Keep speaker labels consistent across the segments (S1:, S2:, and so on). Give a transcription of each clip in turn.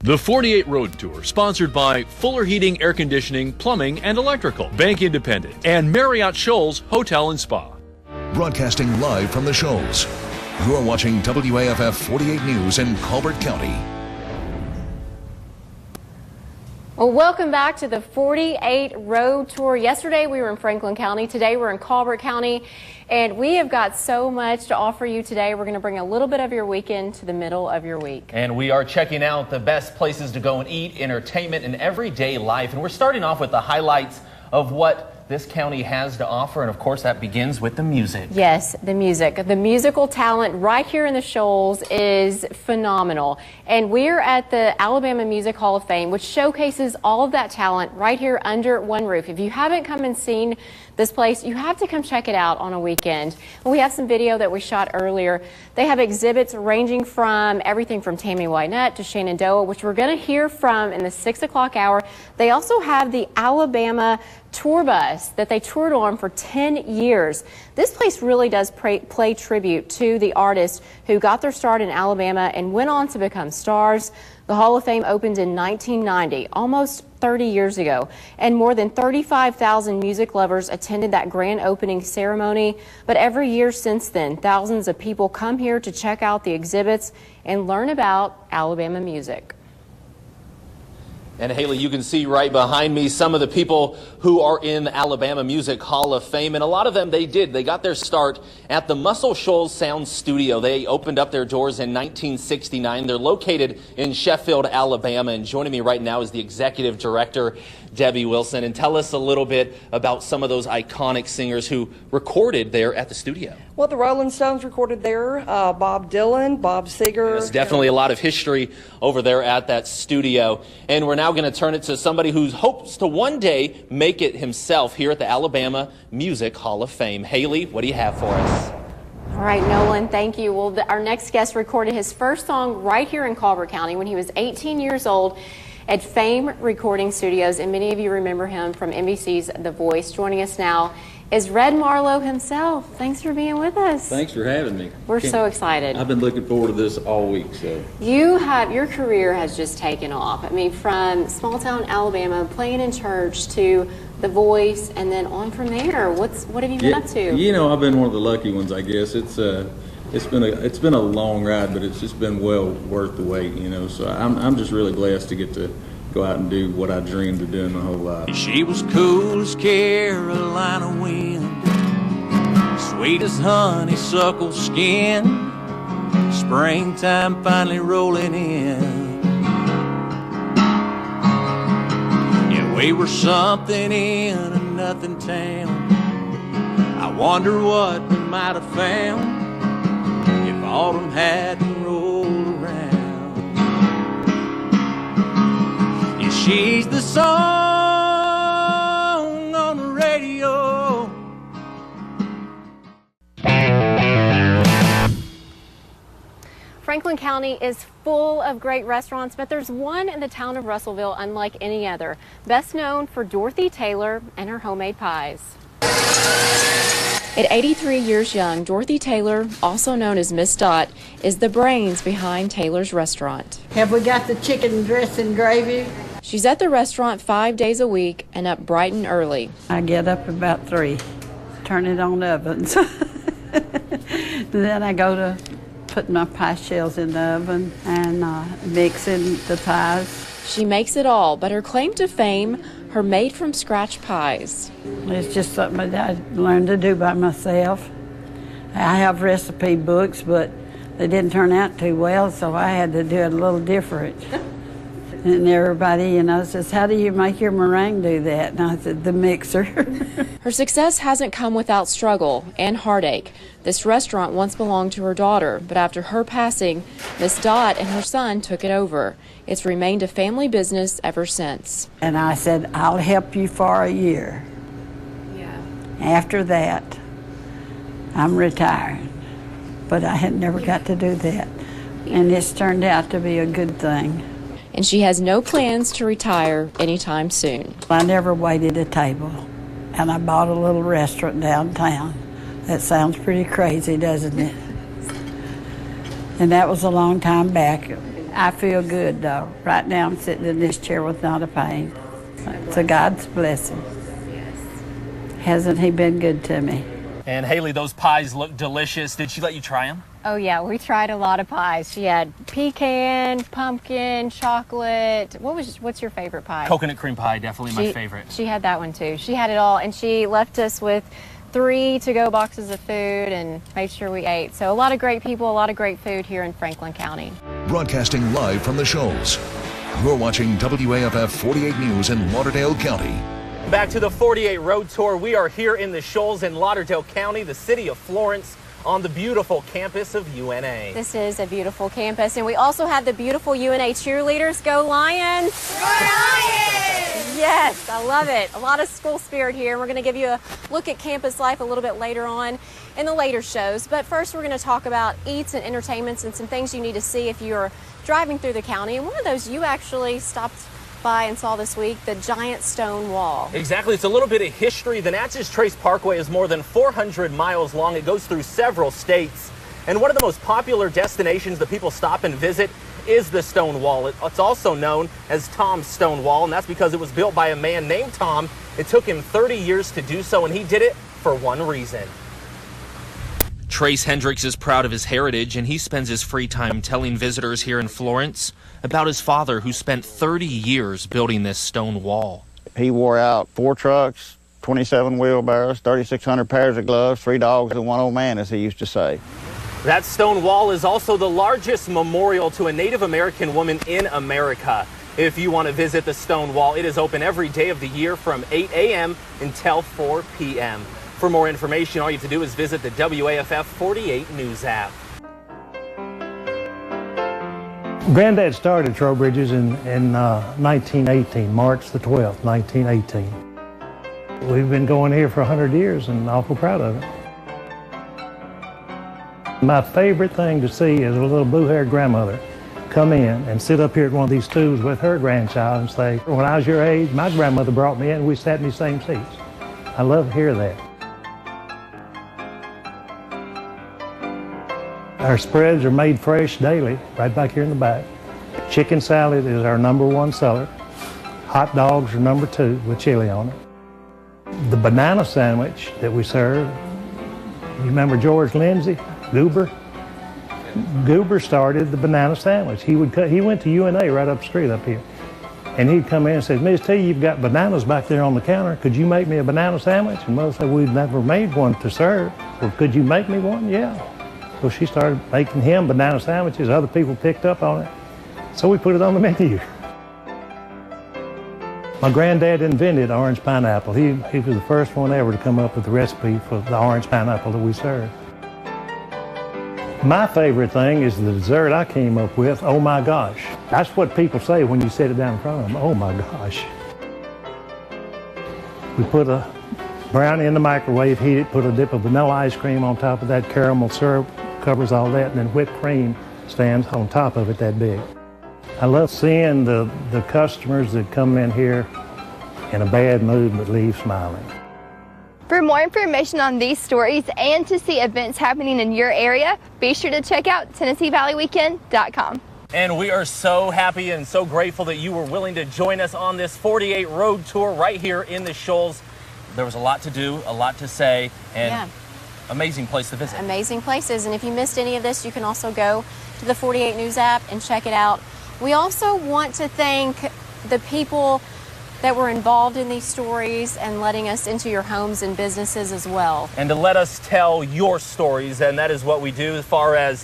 S1: The 48 Road Tour, sponsored by Fuller Heating, Air Conditioning, Plumbing, and Electrical, Bank Independent, and Marriott Shoals Hotel and Spa.
S2: Broadcasting live from the Shoals. You're watching WAFF 48 News in Colbert County.
S3: Well, welcome back to the 48 Road Tour. Yesterday we were in Franklin County. Today we're in Colbert County. And we have got so much to offer you today. We're going to bring a little bit of your weekend to the middle of your week.
S4: And we are checking out the best places to go and eat, entertainment, and everyday life. And we're starting off with the highlights of what this county has to offer, and of course that begins with the music.
S3: Yes, the music. The musical talent right here in the Shoals is phenomenal. And we're at the Alabama Music Hall of Fame, which showcases all of that talent right here under one roof. If you haven't come and seen this place, you have to come check it out on a weekend. We have some video that we shot earlier. They have exhibits ranging from everything from Tammy Wynette to Shenandoah, which we're going to hear from in the 6 o'clock hour. They also have the Alabama tour bus that they toured on for 10 years. This place really does play tribute to the artists who got their start in Alabama and went on to become stars. The Hall of Fame opened in 1990, almost 30 years ago, and more than 35,000 music lovers attended that grand opening ceremony. But every year since then, thousands of people come here to check out the exhibits and learn about Alabama music.
S4: And Haley, you can see right behind me some of the people who are in the Alabama Music Hall of Fame. And a lot of them, they got their start at the Muscle Shoals Sound Studio. They opened up their doors in 1969. They're located in Sheffield, Alabama. And joining me right now is the executive director, Debbie Wilson. And tell us a little bit about some of those iconic singers who recorded there at the studio.
S5: Well, the Rolling Stones recorded there, Bob Dylan, Bob Seger.
S4: There's definitely a lot of history over there at that studio. And we're now going to turn it to somebody who hopes to one day make it himself here at the Alabama Music Hall of Fame. Haley, what do you have for us?
S3: All right, Nolan, thank you. Well, our next guest recorded his first song right here in Colbert County when he was 18 years old at Fame Recording Studios, and many of you remember him from NBC's The Voice. Joining us now is Red Marlowe himself. Thanks for being with us.
S6: Thanks for having me.
S3: We're so excited.
S6: I've been looking forward to this all week. So
S3: your career has just taken off. I mean, from small town Alabama, playing in church, to The Voice, and then on from there. What have you been up to?
S6: You know, I've been one of the lucky ones, I guess. It's been a long ride, but it's just been well worth the wait. You know, so I'm just really blessed to get to go out and do what I dreamed of doing my whole life.
S7: She was cool as Carolina wind, sweet as honeysuckle skin, springtime finally rolling in. Yeah, we were something in a nothing town. I wonder what we might have found if autumn hadn't rolled around. She's the song on the radio.
S3: Franklin County is full of great restaurants, but there's one in the town of Russellville unlike any other, best known for Dorothy Taylor and her homemade pies. At 83 years young, Dorothy Taylor, also known as Miss Dot, is the brains behind Taylor's restaurant.
S8: Have we got the chicken dressing gravy?
S3: She's at the restaurant 5 days a week and up bright and early.
S8: I get up about 3, turn it on ovens. Then I go to put my pie shells in the oven and mixing the pies.
S3: She makes it all, but her claim to fame, her made-from-scratch pies.
S8: It's just something that I learned to do by myself. I have recipe books, but they didn't turn out too well, so I had to do it a little different. And everybody, you know, says, how do you make your meringue do that? And I said, the mixer.
S3: Her success hasn't come without struggle and heartache. This restaurant once belonged to her daughter, but after her passing, Miss Dot and her son took it over. It's remained a family business ever since.
S8: And I said, I'll help you for a year.
S3: Yeah.
S8: After that, I'm retired. But I had never got to do that. And it's turned out to be a good thing.
S3: And she has no plans to retire anytime soon.
S8: I never waited a table, and I bought a little restaurant downtown. That sounds pretty crazy, doesn't it? And that was a long time back. I feel good, though. Right now, I'm sitting in this chair with not a pain. It's a God's blessing. Hasn't He been good to me?
S4: And Haley, those pies look delicious. Did she let you try them?
S3: Oh yeah, we tried a lot of pies. She had pecan, pumpkin, chocolate. What's your favorite pie?
S4: Coconut cream pie, definitely my favorite.
S3: She had that one too. She had it all, and she left us with 3 to-go boxes of food and made sure we ate. So a lot of great people, a lot of great food here in Franklin County.
S2: Broadcasting live from the Shoals. You're watching WAFF 48 News in Lauderdale County.
S4: Back to the 48 Road Tour. We are here in the Shoals in Lauderdale County, the city of Florence, on the beautiful campus of UNA.
S3: This is a beautiful campus, and we also have the beautiful UNA cheerleaders. Go Lions! Go Lions! Yes, I love it. A lot of school spirit here. We're going to give you a look at campus life a little bit later on in the later shows. But first, we're going to talk about eats and entertainments and some things you need to see if you're driving through the county. And one of those you actually stopped by and saw this week, the giant stone wall.
S4: Exactly. It's a little bit of history. The Natchez Trace Parkway is more than 400 miles long. It goes through several states. And one of the most popular destinations that people stop and visit is the stone wall. It's also known as Tom's Stone Wall, and that's because it was built by a man named Tom. It took him 30 years to do so, and he did it for one reason. Trace Hendricks is proud of his heritage, and he spends his free time telling visitors here in Florence about his father, who spent 30 years building this stone wall.
S9: He wore out 4 trucks, 27 wheelbarrows, 3,600 pairs of gloves, 3 dogs, and 1 old man, as he used to say.
S4: That stone wall is also the largest memorial to a Native American woman in America. If you want to visit the stone wall, it is open every day of the year from 8 a.m. until 4 p.m. For more information, all you have to do is visit the WAFF 48 News app.
S10: Granddad started Trowbridge's in 1918, March the 12th, 1918. We've been going here for 100 years and awful proud of it. My favorite thing to see is a little blue-haired grandmother come in and sit up here at one of these stools with her grandchild and say, when I was your age, my grandmother brought me in and we sat in these same seats. I love to hear that. Our spreads are made fresh daily, right back here in the back. Chicken salad is our #1 seller. Hot dogs are #2 with chili on it. The banana sandwich that we serve, you remember George Lindsay, Goober? Goober started the banana sandwich. He went to UNA right up the street up here. And he'd come in and say, Miss T, you've got bananas back there on the counter. Could you make me a banana sandwich? And Mother said, we've never made one to serve. Well, could you make me one? Yeah. So she started making him banana sandwiches. Other people picked up on it. So we put it on the menu. My granddad invented orange pineapple. He was the first one ever to come up with the recipe for the orange pineapple that we serve. My favorite thing is the dessert I came up with, oh my gosh. That's what people say when you sit it down in front of them, oh my gosh. We put a brownie in the microwave, heat it, put a dip of vanilla ice cream on top of that, caramel syrup covers all that, and then whipped cream stands on top of it that big. I love seeing the customers that come in here in a bad mood but leave smiling.
S11: For more information on these stories and to see events happening in your area, be sure to check out TennesseeValleyWeekend.com.
S4: And we are so happy and so grateful that you were willing to join us on this 48 Road Tour right here in the Shoals. There was a lot to do, a lot to say, and amazing place to visit.
S3: Amazing places. And if you missed any of this, you can also go to the 48 News app and check it out. We also want to thank the people that were involved in these stories and letting us into your homes and businesses as well.
S4: And to let us tell your stories, and that is what we do as far as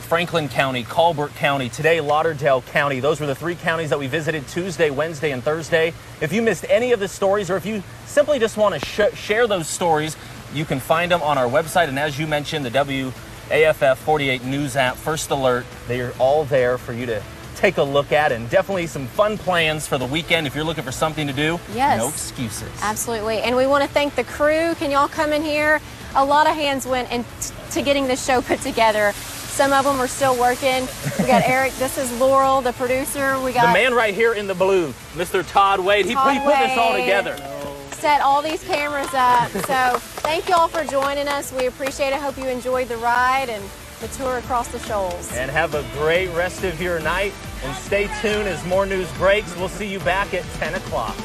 S4: Franklin County, Colbert County, today Lauderdale County. Those were the 3 counties that we visited Tuesday, Wednesday, and Thursday. If you missed any of the stories, or if you simply just want to share those stories, you can find them on our website. And as you mentioned, the WAFF 48 News app, First Alert, they are all there for you to take a look at, and definitely some fun plans for the weekend if you're looking for something to do.
S3: Yes.
S4: No excuses.
S3: Absolutely. And we want to thank the crew. Can y'all come in here? A lot of hands went into getting this show put together. Some of them are still working. We got Eric, this is Laurel, the producer. We got
S4: the man right here in the blue, Mr. Todd Wade. He put this all together.
S3: Set all these cameras up. So thank y'all for joining us. We appreciate it. Hope you enjoyed the ride, and the tour across the Shoals.
S4: And have a great rest of your night. And stay tuned as more news breaks. We'll see you back at 10 o'clock.